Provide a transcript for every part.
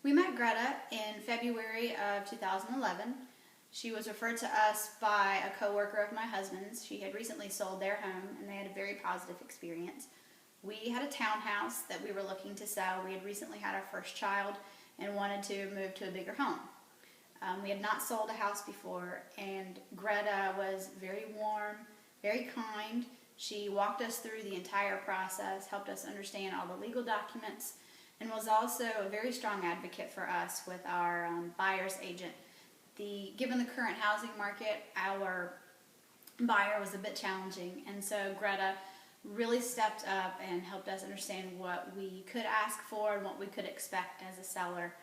We met Greta in February of 2011. She was referred to us by a coworker of my husband's. She had recently sold their home and they had a very positive experience. We had a townhouse that we were looking to sell. We had recently had our first child and wanted to move to a bigger home. We had not sold a house before, and Greta was very warm, very kind. She walked us through the entire process, helped us understand all the legal documents, and was also a very strong advocate for us with our buyer's agent. Given the current housing market, our buyer was a bit challenging, and so Greta really stepped up and helped us understand what we could ask for and what we could expect as a seller.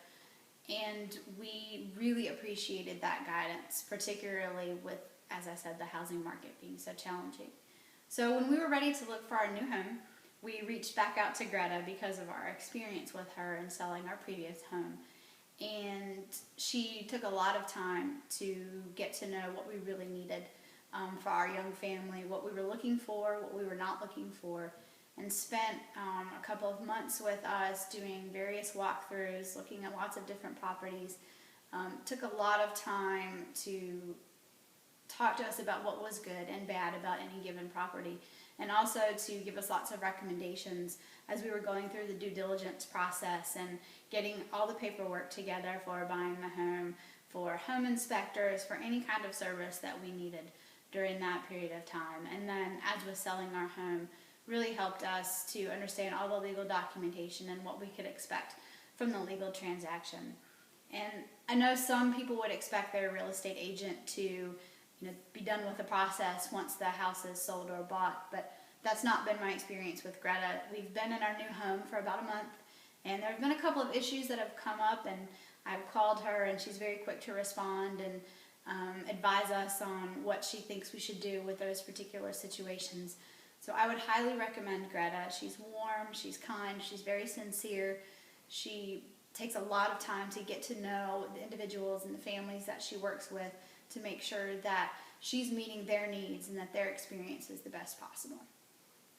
And we really appreciated that guidance, particularly with, as I said, the housing market being so challenging. So when we were ready to look for our new home, we reached back out to Greta because of our experience with her in selling our previous home. And she took a lot of time to get to know what we really needed for our young family, what we were looking for, what we were not looking for, and spent a couple of months with us doing various walkthroughs, looking at lots of different properties. Took a lot of time to talk to us about what was good and bad about any given property, and also to give us lots of recommendations as we were going through the due diligence process and getting all the paperwork together for buying the home, for home inspectors, for any kind of service that we needed during that period of time. And then as with selling our home, really helped us to understand all the legal documentation and what we could expect from the legal transaction. And I know some people would expect their real estate agent to be done with the process once the house is sold or bought, but that's not been my experience with Greta. We've been in our new home for about a month, and there have been a couple of issues that have come up, and I've called her and she's very quick to respond and advise us on what she thinks we should do with those particular situations. So I would highly recommend Greta. She's warm, she's kind, she's very sincere. She takes a lot of time to get to know the individuals and the families that she works with to make sure that she's meeting their needs and that their experience is the best possible.